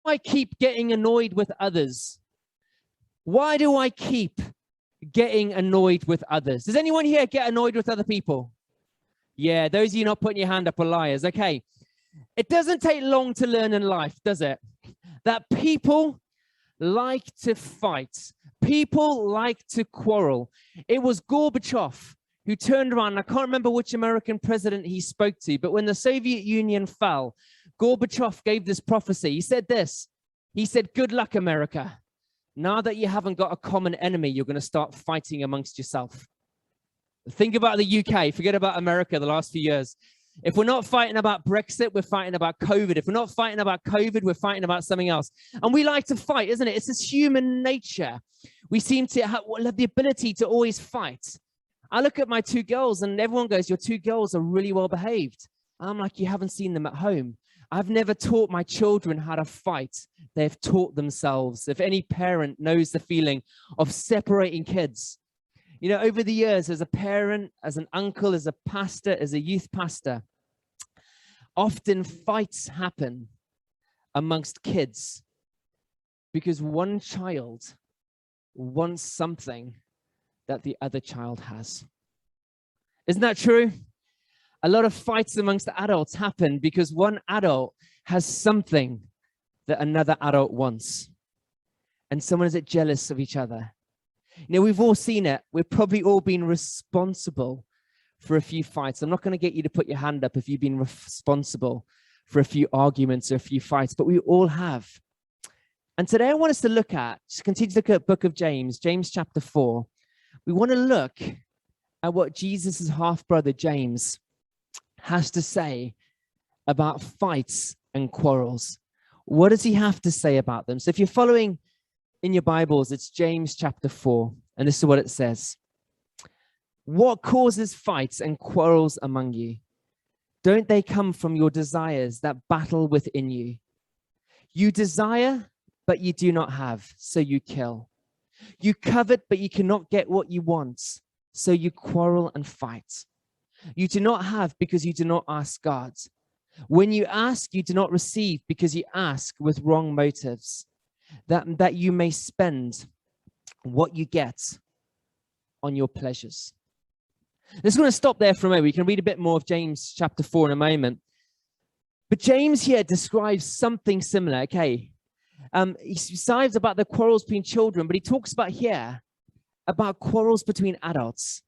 I keep getting annoyed with others? Why do I keep getting annoyed with others? Does anyone here get annoyed with other people? Yeah, those of you not putting your hand up are liars. Okay. It doesn't take long to learn in life, does it? That people like to fight. People like to quarrel. It was Gorbachev who turned around. I can't remember which American president he spoke to, but when the Soviet Union fell, Gorbachev gave this prophecy. He said this. He said, "Good luck, America. Now that you haven't got a common enemy, you're going to start fighting amongst yourself." Think about the UK. Forget about America the last few years. If we're not fighting about Brexit, we're fighting about COVID. If we're not fighting about COVID, we're fighting about something else. And we like to fight, isn't it? It's this human nature. We seem to have the ability to always fight. I look at my two girls and everyone goes, "Your two girls are really well behaved." I'm like, "You haven't seen them at home." I've never taught my children how to fight. They've taught themselves. If any parent knows the feeling of separating kids, you know, over the years, as a parent, as an uncle, as a pastor, as a youth pastor, often fights happen amongst kids because one child wants something that the other child has. Isn't that true? A lot of fights amongst the adults happen because one adult has something that another adult wants. And someone is jealous of each other. You know, we've all seen it. We've probably all been responsible for a few fights. I'm not going to get you to put your hand up if you've been responsible for a few arguments or a few fights, but we all have. And today I want us to look at, just continue to look at the book of James, James chapter 4. We want to look at what Jesus' half-brother James has to say about fights and quarrels. What does he have to say about them? So if you're following in your Bibles, it's James chapter 4, and this is what it says. "What causes fights and quarrels among you? Don't they come from your desires that battle within you? You desire, but you do not have, so you kill. You covet, but you cannot get what you want, so you quarrel and fight. You do not have because you do not ask God. When you ask, you do not receive because you ask with wrong motives, that you may spend what you get on your pleasures." Let's going to stop there for a moment. We can read a bit more of James chapter 4 in a moment. But James here describes something similar, okay? He describes about the quarrels between children, but he talks about here about quarrels between adults.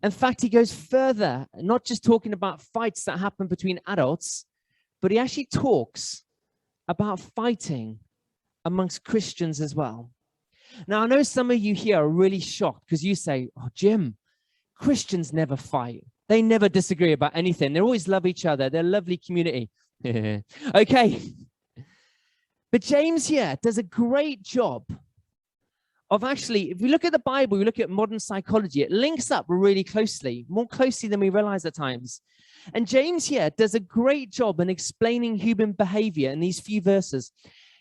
In fact, he goes further, not just talking about fights that happen between adults, but he actually talks about fighting amongst Christians as well. Now, I know some of you here are really shocked because you say, "Oh, Jim, Christians never fight. They never disagree about anything. They always love each other. They're a lovely community." Okay. But James here does a great job of actually, if we look at the Bible, we look at modern psychology, it links up really closely, more closely than we realize at times. And James here does a great job in explaining human behavior in these few verses.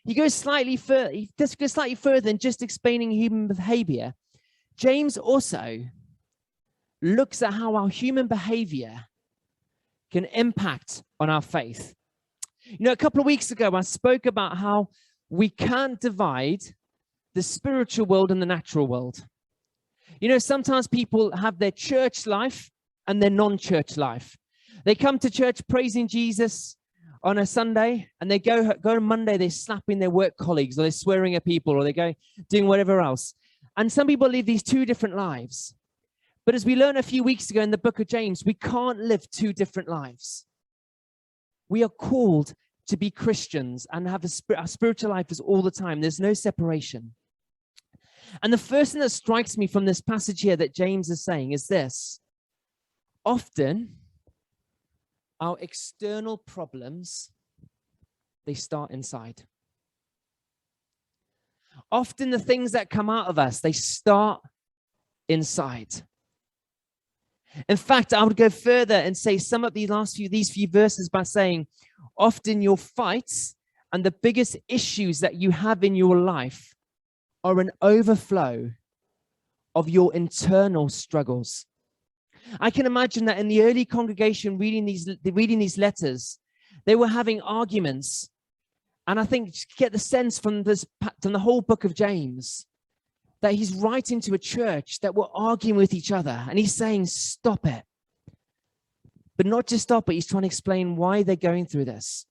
He goes slightly further, than just explaining human behavior. James also looks at how our human behavior can impact on our faith. You know, a couple of weeks ago, I spoke about how we can't divide the spiritual world and the natural world. You know, sometimes people have their church life and their non-church life. They come to church praising Jesus on a Sunday, and they go on Monday, they're slapping their work colleagues, or they're swearing at people, or they go doing whatever else. And some people live these two different lives. But as we learned a few weeks ago in the book of James, we can't live two different lives. We are called to be Christians and have our spiritual life is all the time. There's no separation. And the first thing that strikes me from this passage here that James is saying is this: often our external problems, they start inside. Often the things that come out of us, they start inside. In fact, I would go further and say sum up these few verses by saying, often your fights and the biggest issues that you have in your life are an overflow of your internal struggles. I can imagine that in the early congregation reading these letters, they were having arguments And I think you get the sense from the whole book of James, that he's writing to a church that were arguing with each other. And he's saying, stop it. But not just stop it, he's trying to explain why they're going through this.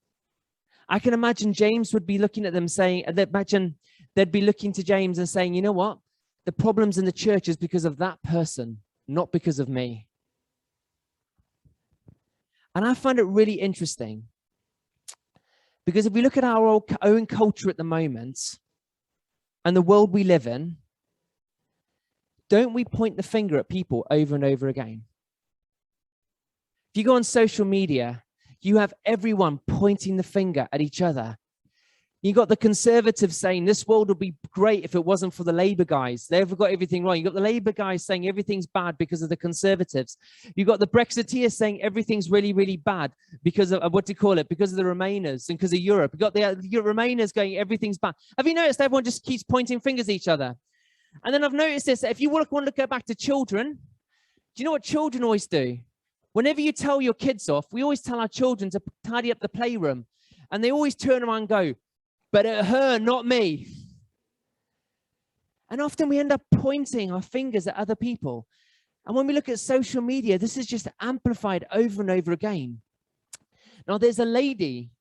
I can imagine James would be looking at them saying, imagine they'd be looking to James and saying, you know what? The problems in the church is because of that person, not because of me. And I find it really interesting, because if we look at our own culture at the moment and the world we live in, don't we point the finger at people over and over again? If you go on social media, you have everyone pointing the finger at each other. You got the conservatives saying this world would be great if it wasn't for the Labour guys. They've got everything wrong. You got the Labour guys saying everything's bad because of the conservatives. You got the Brexiteers saying everything's really, really bad because of what do you call it? Because of the Remainers and because of Europe. You got the Remainers going everything's bad. Have you noticed everyone just keeps pointing fingers at each other? And then I've noticed this. If you want to go back to children, do you know what children always do? Whenever you tell your kids off, we always tell our children to tidy up the playroom, and they always turn around and go, but at her, not me. And often we end up pointing our fingers at other people. And when we look at social media, this is just amplified over and over again. Now, there's a lady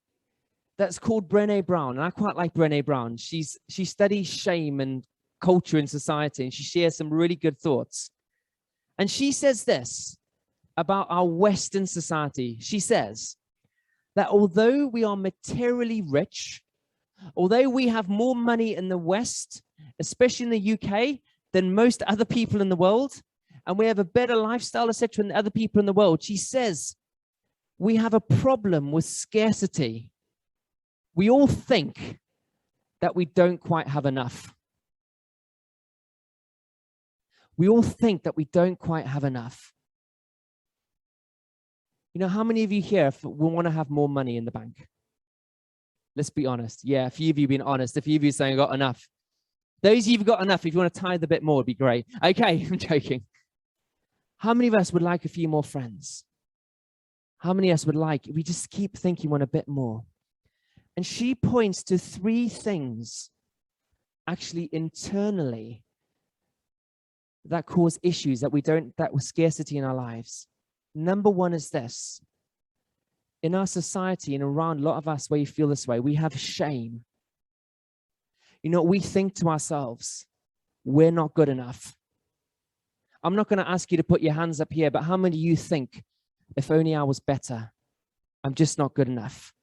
that's called Brene Brown, and I quite like Brene Brown. She studies shame and culture in society, and she shares some really good thoughts. And she says this about our Western society. She says that although we are materially rich, although we have more money in the West, especially in the UK, than most other people in the world, and we have a better lifestyle, etc., than other people in the world, she says we have a problem with scarcity. We all think that we don't quite have enough. We all think that we don't quite have enough. You know, how many of you here will want to have more money in the bank? Let's be honest. Yeah, a few of you being honest. A few of you saying, got enough. Those of you who've got enough, if you want to tithe a bit more, it'd be great. Okay, I'm joking. How many of us would like a few more friends? How many of us would like, we just keep thinking we want a bit more? And she points to 3 things, actually internally, that cause issues that was scarcity in our lives. Number 1 is this. In our society and around a lot of us where you feel this way, we have shame. You know, we think to ourselves, we're not good enough. I'm not going to ask you to put your hands up here, but how many of you think, if only I was better, I'm just not good enough?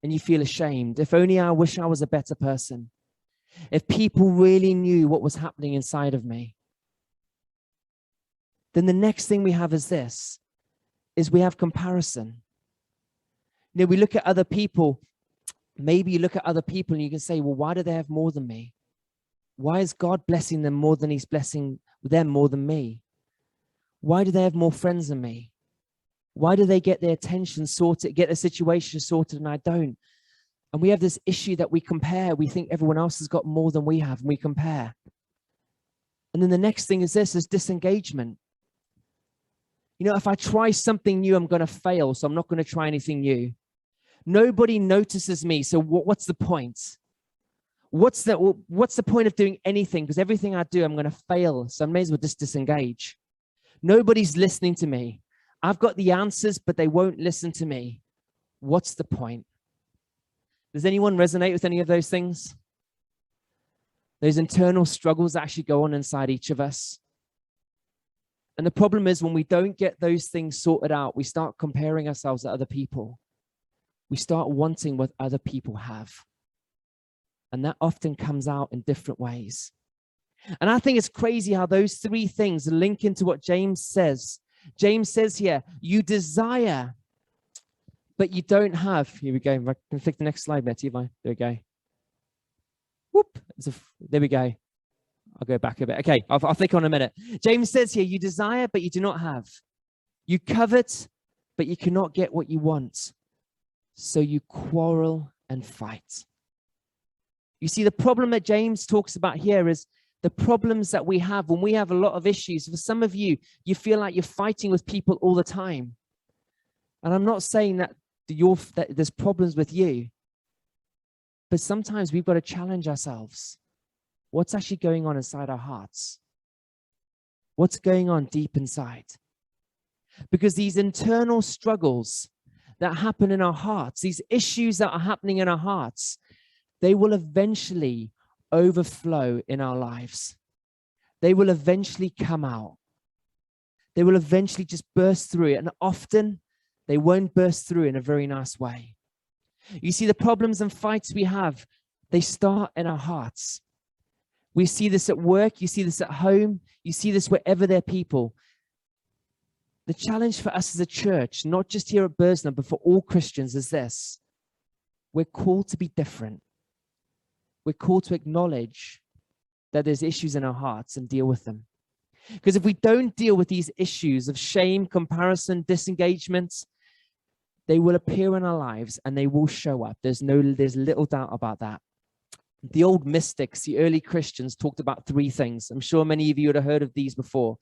And you feel ashamed. If only I wish I was a better person. If people really knew what was happening inside of me. Then the next thing we have is this, is we have comparison. You know, we look at other people. Maybe you look at other people and you can say, well, why do they have more than me? Why is God blessing them more than he's blessing them more than me? Why do they have more friends than me? Why do they get their attention sorted, get their situation sorted, and I don't? And we have this issue that we compare. We think everyone else has got more than we have, and we compare. And then the next thing is this, is disengagement. You know, if I try something new, I'm going to fail, so I'm not going to try anything new. Nobody notices me, so what's the point? What's the point of doing anything? Because everything I do, I'm going to fail, so I may as well just disengage. Nobody's listening to me. I've got the answers, but they won't listen to me. What's the point? Does anyone resonate with any of those things? Those internal struggles that actually go on inside each of us. And the problem is when we don't get those things sorted out, we start comparing ourselves to other people. We start wanting what other people have. And that often comes out in different ways. And I think it's crazy how those 3 things link into what James says. James says here, you desire, but you don't have. Here we go. I can click the next slide, Betty. There we go. Whoop. There we go. I'll go back a bit. Okay, I'll click on a minute. James says here, you desire, but you do not have. You covet, but you cannot get what you want. So you quarrel and fight. You see, the problem that James talks about here is the problems that we have when we have a lot of issues. For some of you, you feel like you're fighting with people all the time. And I'm not saying that there's problems with you. But sometimes we've got to challenge ourselves. What's actually going on inside our hearts? What's going on deep inside? Because these internal struggles that happen in our hearts, these issues that are happening in our hearts, they will eventually overflow in our lives. They will eventually come out. They will eventually just burst through it. And often they won't burst through in a very nice way. You see, the problems and fights we have, they start in our hearts. We see this at work. You see this at home. You see this wherever there are people. The challenge for us as a church, not just here at Bursner, but for all Christians, is this. We're called to be different. We're called to acknowledge that there's issues in our hearts and deal with them. Because if we don't deal with these issues of shame, comparison, disengagement, they will appear in our lives and they will show up. There's little doubt about that. The old mystics, the early Christians, talked about three things. I'm sure many of you would have heard of these before.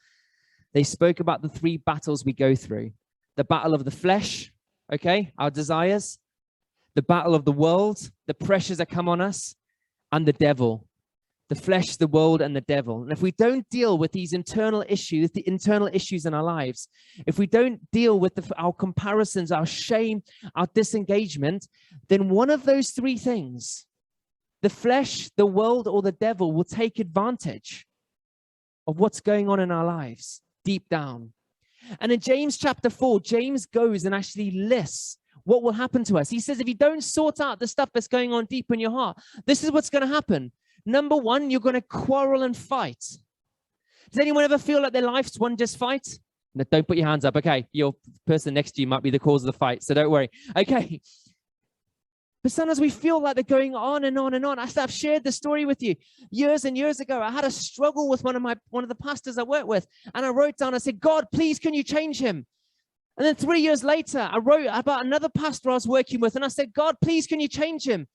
They spoke about the three battles we go through. The battle of the flesh, okay, our desires. The battle of the world, the pressures that come on us. And the devil. The flesh, the world, and the devil. And if we don't deal with these internal issues, the internal issues in our lives, if we don't deal with our comparisons, our shame, our disengagement, then one of those three things, the flesh, the world, or the devil, will take advantage of what's going on in our lives deep down. And in James chapter 4, James goes and actually lists what will happen to us. He says, if you don't sort out the stuff that's going on deep in your heart, this is what's going to happen. Number one, you're going to quarrel and fight. Does anyone ever feel like their life's one just fight? No, don't put your hands up. Okay, your person next to you might be the cause of the fight, so don't worry. Okay. But sometimes we feel like they're going on and on and on. I've shared the story with you. Years and years ago, I had a struggle with one of the pastors I worked with. And I wrote down, I said, God, please, can you change him? And then 3 years later, I wrote about another pastor I was working with. And I said, God, please, can you change him?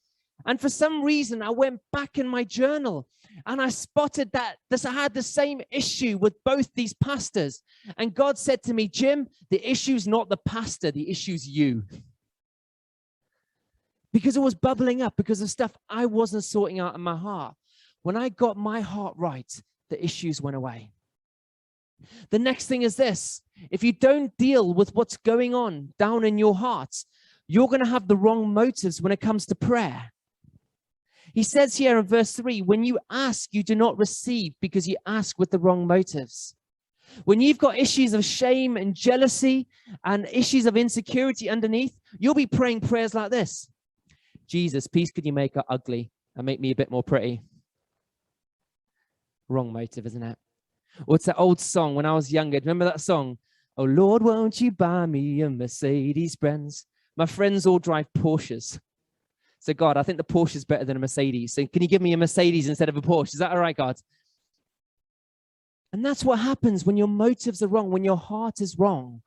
And for some reason, I went back in my journal and I spotted that I had the same issue with both these pastors. And God said to me, Jim, the issue's not the pastor, the issue's you. Because it was bubbling up because of stuff I wasn't sorting out in my heart. When I got my heart right, the issues went away. The next thing is this. If you don't deal with what's going on down in your heart, you're going to have the wrong motives when it comes to prayer. He says here in verse 3, when you ask, you do not receive because you ask with the wrong motives. When you've got issues of shame and jealousy and issues of insecurity underneath, you'll be praying prayers like this. Jesus, please could you make her ugly and make me a bit more pretty? Wrong motive, isn't it? Or it's that old song when I was younger. Remember that song? Oh, Lord, won't you buy me a Mercedes Benz? My friends all drive Porsches. So, God, I think the Porsche is better than a Mercedes. So can you give me a Mercedes instead of a Porsche? Is that all right, God? And that's what happens when your motives are wrong, when your heart is wrong.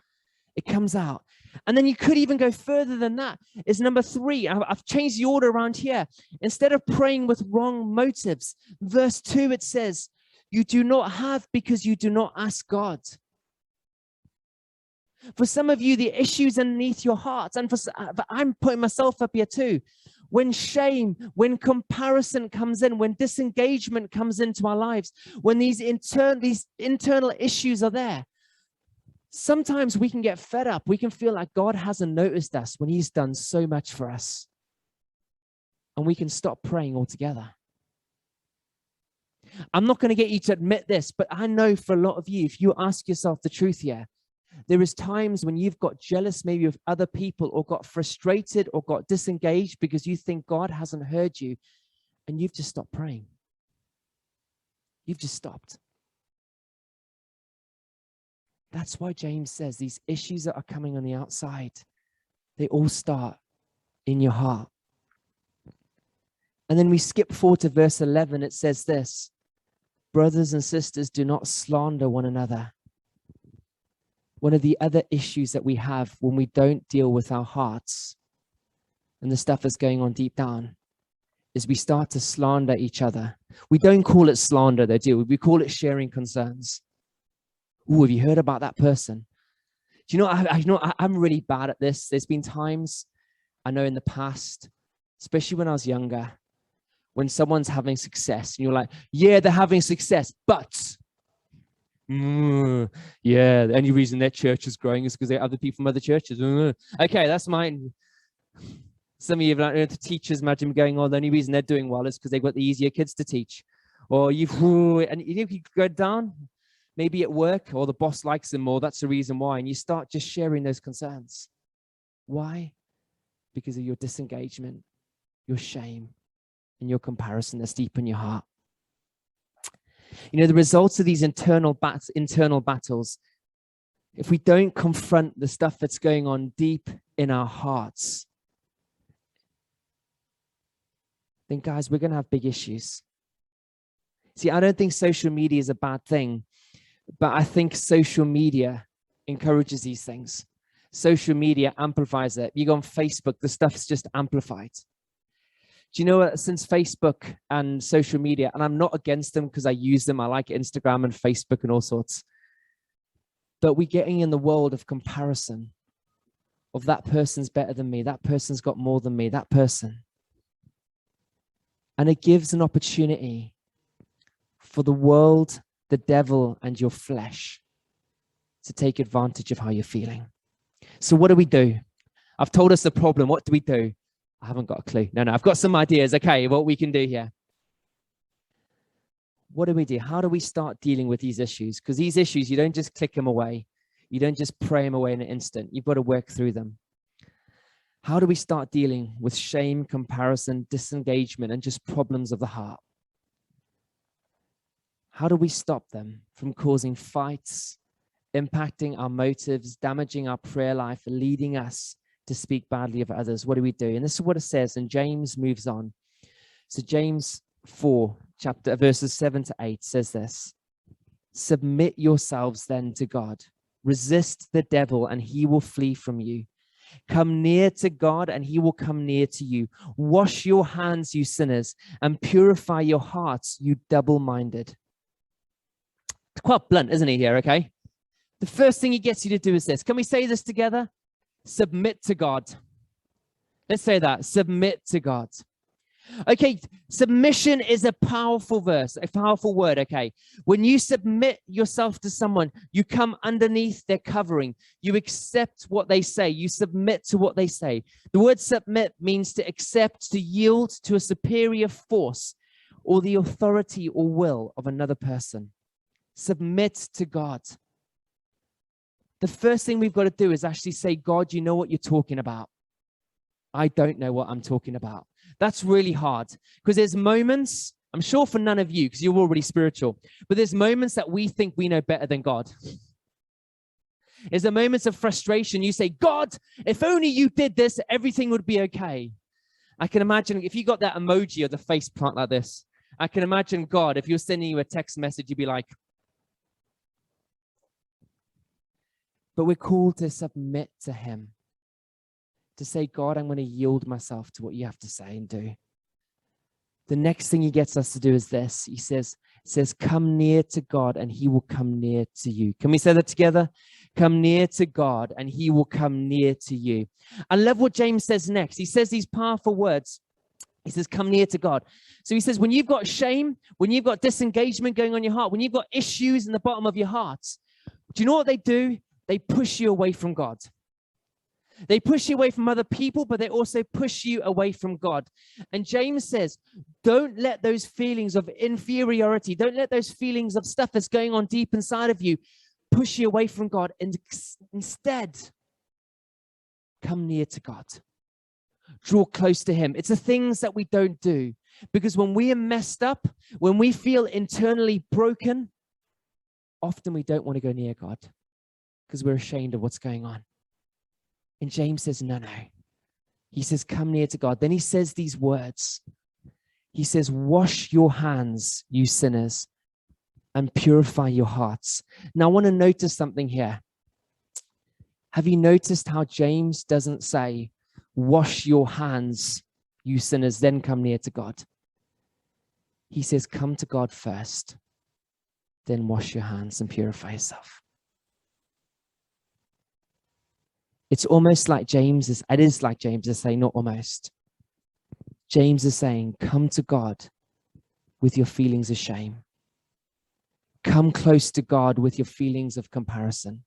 It comes out. And then you could even go further than that. Is number 3. I've changed the order around here. Instead of praying with wrong motives, verse 2, it says, you do not have because you do not ask God. For some of you, the issues underneath your hearts, and I'm putting myself up here too. When shame, when comparison comes in, when disengagement comes into our lives, when these internal issues are there, sometimes we can get fed up. We can feel like God hasn't noticed us when he's done so much for us. And we can stop praying altogether. I'm not going to get you to admit this, but I know for a lot of you, if you ask yourself the truth here, there is times when you've got jealous maybe of other people or got frustrated or got disengaged because you think God hasn't heard you and you've just stopped praying. You've just stopped. That's why James says these issues that are coming on the outside, they all start in your heart. And then we skip forward to verse 11. It says this, brothers and sisters, do not slander one another. One of the other issues that we have when we don't deal with our hearts and the stuff that's going on deep down is we start to slander each other. We don't call it slander, though, do we? We call it sharing concerns. Oh, have you heard about that person? Do you know, I'm really bad at this. There's been times, I know in the past, especially when I was younger, when someone's having success and you're like, yeah, they're having success, but yeah, the only reason their church is growing is because they have other people from other churches. Okay, that's mine. Some of you have the teachers imagine going, oh, the only reason they're doing well is because they've got the easier kids to teach. Or and you go down, maybe at work, or the boss likes them more. That's the reason why. And you start just sharing those concerns. Why? Because of your disengagement, your shame, and your comparison that's deep in your heart. You know, the results of these internal battles, if we don't confront the stuff that's going on deep in our hearts, then guys, we're going to have big issues. See, I don't think social media is a bad thing, but I think social media encourages these things. Social media amplifies it. You go on Facebook, the stuff's just amplified. Do you know what? Since Facebook and social media, and I'm not against them because I use them. I like Instagram and Facebook and all sorts. But we're getting in the world of comparison, of that person's better than me. That person's got more than me, that person. And it gives an opportunity for the world, the devil, and your flesh to take advantage of how you're feeling. So what do we do? I've told us the problem. What do we do? I haven't got a clue. No, I've got some ideas. Okay, what we can do here. What do we do? How do we start dealing with these issues? Because these issues, you don't just click them away. You don't just pray them away in an instant. You've got to work through them. How do we start dealing with shame, comparison, disengagement, and just problems of the heart? How do we stop them from causing fights, impacting our motives, damaging our prayer life, and leading us to speak badly of others? What do we do? And this is what it says, and James moves on. So James 4, verses 7 to 8 says this: submit yourselves then to God. Resist the devil, and he will flee from you. Come near to God, and he will come near to you. Wash your hands, you sinners, and purify your hearts, you double-minded. It's quite blunt, isn't he here, okay? The first thing he gets you to do is this. Can we say this together? Submit to God. Let's say that. Submit to God. Okay, submission is a powerful verse, a powerful word, okay? When you submit yourself to someone, you come underneath their covering. You accept what they say. You submit to what they say. The word submit means to accept, to yield to a superior force or the authority or will of another person. Submit to God. The first thing we've got to do is actually say, God, you know what you're talking about. I don't know what I'm talking about. That's really hard because there's moments, I'm sure for none of you, because you're already spiritual, but there's moments that we think we know better than God. There's the moments of frustration. You say, God, if only you did this, everything would be okay. I can imagine if you got that emoji of the face plant like this, I can imagine God, if you're sending you a text message, you'd be like, but we're called to submit to him. To say, God, I'm going to yield myself to what you have to say and do. The next thing he gets us to do is this. He says, come near to God and he will come near to you. Can we say that together? Come near to God and he will come near to you. I love what James says next. He says these powerful words. He says, come near to God. So he says, when you've got shame, when you've got disengagement going on in your heart, when you've got issues in the bottom of your heart, do you know what they do? They push you away from God. They push you away from other people, but they also push you away from God. And James says, don't let those feelings of inferiority, don't let those feelings of stuff that's going on deep inside of you push you away from God. And instead, come near to God. Draw close to him. It's the things that we don't do. Because when we are messed up, when we feel internally broken, often we don't want to go near God because we're ashamed of what's going on. And James says, no. He says, come near to God. Then he says these words. He says, wash your hands, you sinners, and purify your hearts. Now, I want to notice something here. Have you noticed how James doesn't say, wash your hands, you sinners, then come near to God? He says, come to God first, then wash your hands and purify yourself. It is like James is saying, not almost. James is saying, come to God with your feelings of shame. Come close to God with your feelings of comparison.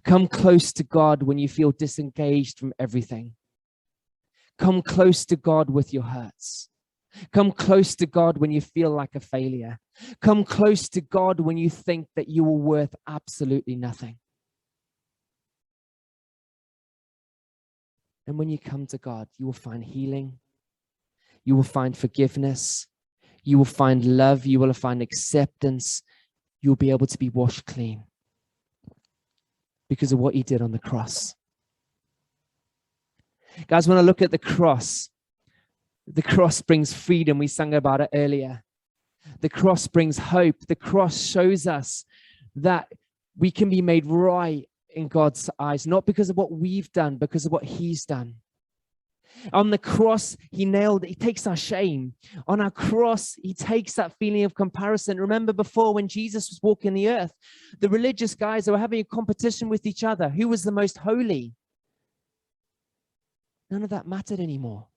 Come close to God when you feel disengaged from everything. Come close to God with your hurts. Come close to God when you feel like a failure. Come close to God when you think that you are worth absolutely nothing. And when you come to God, you will find healing. You will find forgiveness. You will find love. You will find acceptance. You'll be able to be washed clean because of what he did on the cross. Guys, when I look at the cross brings freedom. We sang about it earlier. The cross brings hope. The cross shows us that we can be made right in God's eyes, not because of what we've done, because of what he's done. On the cross, he takes our shame. On our cross, he takes that feeling of comparison. Remember before when Jesus was walking the earth, the religious guys were having a competition with each other. Who was the most holy? None of that mattered anymore.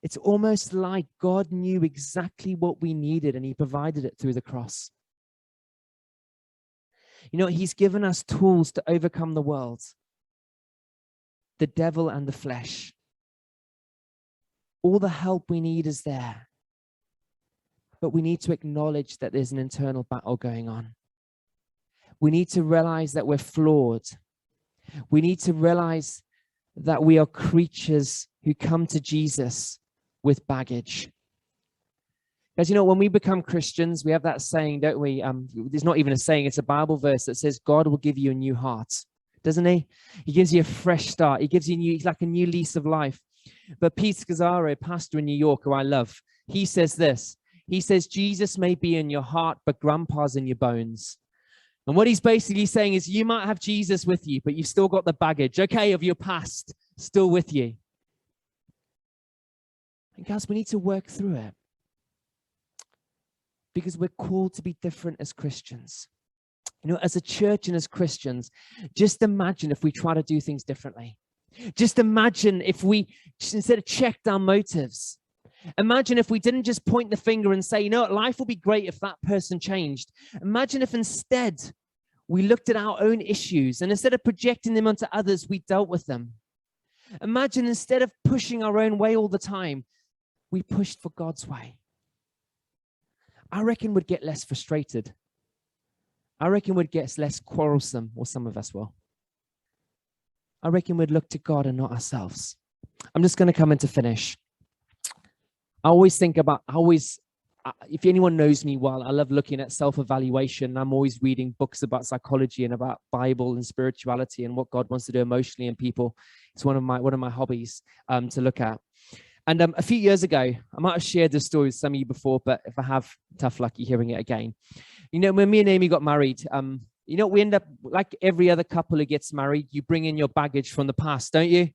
It's almost like God knew exactly what we needed and he provided it through the cross. You know, he's given us tools to overcome the world, the devil and the flesh. All the help we need is there. But we need to acknowledge that there's an internal battle going on. We need to realize that we're flawed. We need to realize that we are creatures who come to Jesus with baggage. As you know, when we become Christians, we have that saying, don't we? It's not even a saying, it's a Bible verse that says God will give you a new heart, doesn't he? He gives you a fresh start. He gives you like a new lease of life. But Pete Scazzaro, pastor in New York, who I love, he says this. He says, Jesus may be in your heart, but grandpa's in your bones. And what he's basically saying is you might have Jesus with you, but you've still got the baggage, okay, of your past still with you. And guys, we need to work through it. Because we're called to be different as Christians. You know, as a church and as Christians, just imagine if we try to do things differently. Just imagine if we, instead of checked our motives, imagine if we didn't just point the finger and say, you know what, life will be great if that person changed. Imagine if instead we looked at our own issues and instead of projecting them onto others, we dealt with them. Imagine instead of pushing our own way all the time, we pushed for God's way. I reckon we'd get less frustrated. I reckon we'd get less quarrelsome, or some of us will. I reckon we'd look to God and not ourselves. I'm just going to come in to finish. I always think about, if anyone knows me well, I love looking at self-evaluation. I'm always reading books about psychology and about Bible and spirituality and what God wants to do emotionally in people. It's one of my hobbies to look at. And a few years ago, I might have shared this story with some of you before, but if I have, tough luck, you're hearing it again. You know, when me and Amy got married, you know, we end up, like every other couple who gets married, you bring in your baggage from the past, don't you?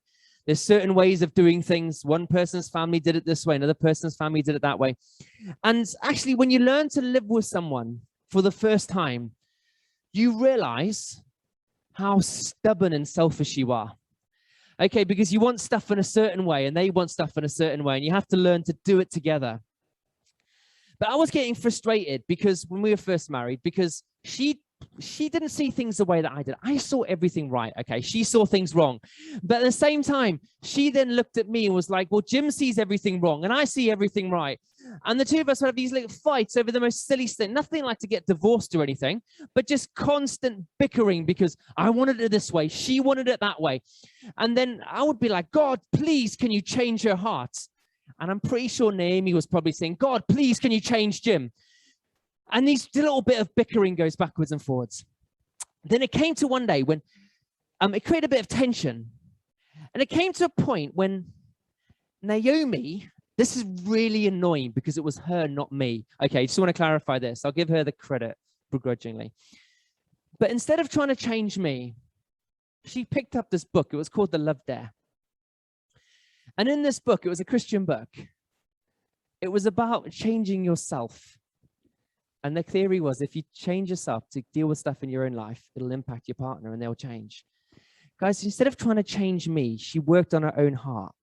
There's certain ways of doing things. One person's family did it this way, another person's family did it that way. And actually, when you learn to live with someone for the first time, you realize how stubborn and selfish you are. Okay, because you want stuff in a certain way and they want stuff in a certain way and you have to learn to do it together. But I was getting frustrated because when we were first married, because she didn't see things the way that I did. I saw everything right, okay? She saw things wrong. But at the same time, she then looked at me and was like, well, Jim sees everything wrong and I see everything right. And the two of us would have these little fights over the most silly thing. Nothing like to get divorced or anything, but just constant bickering because I wanted it this way. She wanted it that way. And then I would be like, God, please, can you change her heart? And I'm pretty sure Naomi was probably saying, God, please, can you change Jim? And this little bit of bickering goes backwards and forwards. Then it came to one day when it created a bit of tension. And it came to a point when Naomi, this is really annoying because it was her, not me. Okay, just want to clarify this. I'll give her the credit begrudgingly. But instead of trying to change me, she picked up this book. It was called The Love Dare. And in this book, it was a Christian book. It was about changing yourself. And the theory was if you change yourself to deal with stuff in your own life, it'll impact your partner and they'll change. Guys, instead of trying to change me, she worked on her own heart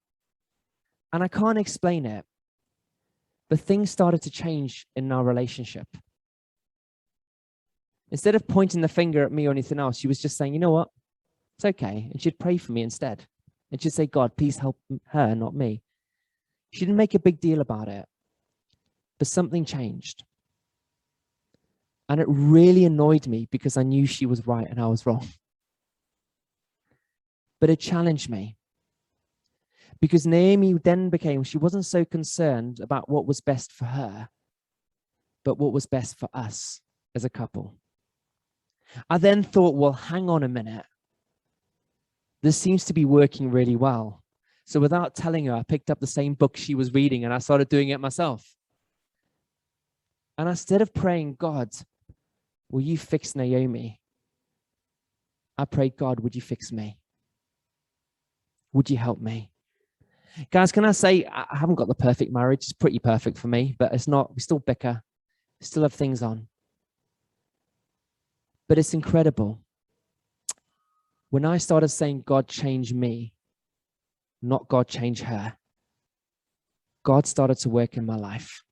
And I can't explain it, but things started to change in our relationship. Instead of pointing the finger at me or anything else, she was just saying, you know what? It's okay. And she'd pray for me instead. And she'd say, God, please help her, not me. She didn't make a big deal about it, but something changed. And it really annoyed me because I knew she was right and I was wrong. But it challenged me. Because Naomi then she wasn't so concerned about what was best for her, but what was best for us as a couple. I then thought, well, hang on a minute. This seems to be working really well. So without telling her, I picked up the same book she was reading and I started doing it myself. And instead of praying, God, will you fix Naomi? I prayed, God, would you fix me? Would you help me? Guys, can I say, I haven't got the perfect marriage. It's pretty perfect for me, but it's not. We still bicker. We still have things on. But it's incredible. When I started saying, God, change me, not God, change her, God started to work in my life.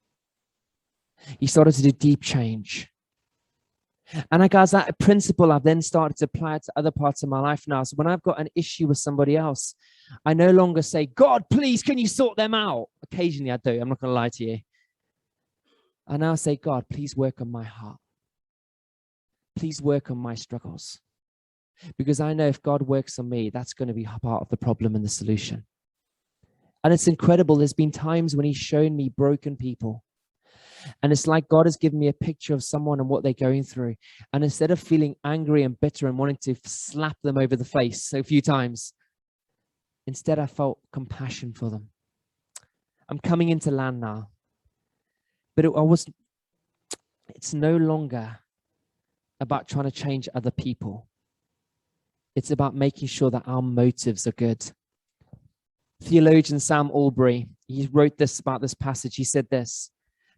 He started to do deep change. And guys, that principle I've then started to apply it to other parts of my life now. So when I've got an issue with somebody else, I no longer say, God, please, can you sort them out? Occasionally I do. I'm not going to lie to you. I now say, God, please work on my heart. Please work on my struggles. Because I know if God works on me, that's going to be part of the problem and the solution. And it's incredible. There's been times when he's shown me broken people. And it's like God has given me a picture of someone and what they're going through. And instead of feeling angry and bitter and wanting to slap them over the face a few times, instead I felt compassion for them. I'm coming into land now. But it's no longer about trying to change other people. It's about making sure that our motives are good. Theologian Sam Albury, he wrote this about this passage. He said this: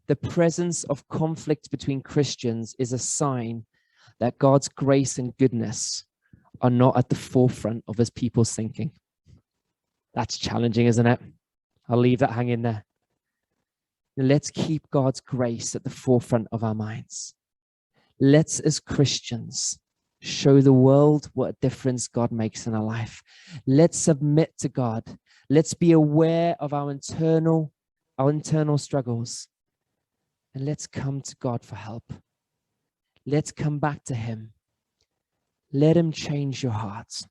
the presence of conflict between Christians is a sign that God's grace and goodness are not at the forefront of his people's thinking. That's challenging, isn't it? I'll leave that hanging there. Let's keep God's grace at the forefront of our minds. Let's, as Christians, show the world what a difference God makes in our life. Let's submit to God. Let's be aware of our internal struggles. And let's come to God for help. Let's come back to him. Let him change your hearts.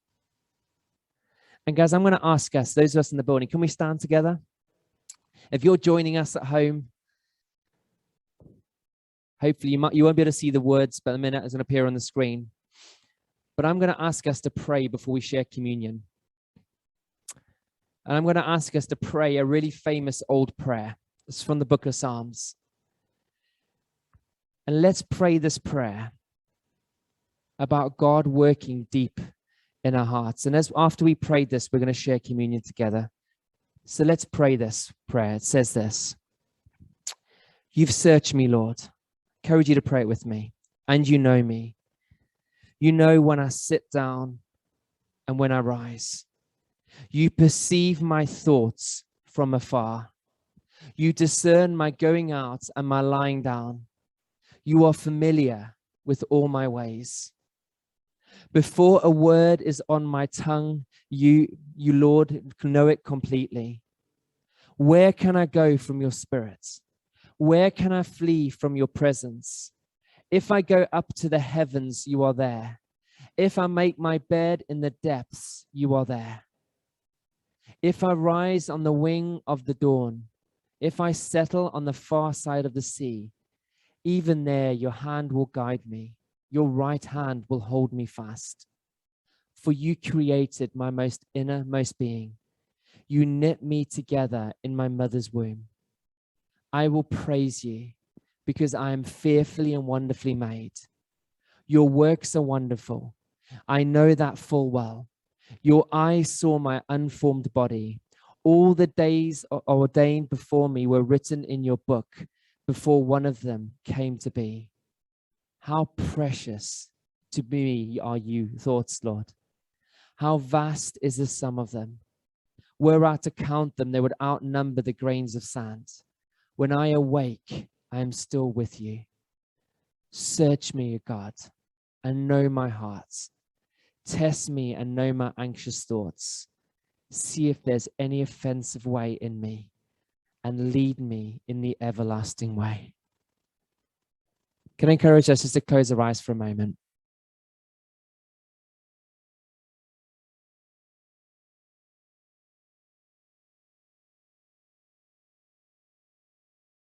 And guys, I'm going to ask us, those of us in the building, can we stand together? If you're joining us at home, hopefully you won't be able to see the words, but in a minute it's going to appear on the screen. But I'm going to ask us to pray before we share communion. And I'm going to ask us to pray a really famous old prayer. It's from the book of Psalms. And let's pray this prayer about God working deep in our hearts. And after we pray this, we're going to share communion together. So let's pray this prayer. It says this: you've searched me, Lord. I encourage you to pray it with me. And you know me. You know when I sit down and when I rise. You perceive my thoughts from afar. You discern my going out and my lying down. You are familiar with all my ways. Before a word is on my tongue, you, Lord, know it completely. Where can I go from your spirit? Where can I flee from your presence? If I go up to the heavens, you are there. If I make my bed in the depths, you are there. If I rise on the wing of the dawn, if I settle on the far side of the sea, even there your hand will guide me. Your right hand will hold me fast. For you created my most innermost being. You knit me together in my mother's womb. I will praise you because I am fearfully and wonderfully made. Your works are wonderful. I know that full well. Your eyes saw my unformed body. All the days ordained before me were written in your book before one of them came to be. How precious to me are your thoughts, Lord. How vast is the sum of them. were I to count them, they would outnumber the grains of sand. When I awake, I am still with you. Search me, O God, and know my heart. Test me and know my anxious thoughts. See if there's any offensive way in me, and lead me in the everlasting way. Can I encourage us just to close our eyes for a moment?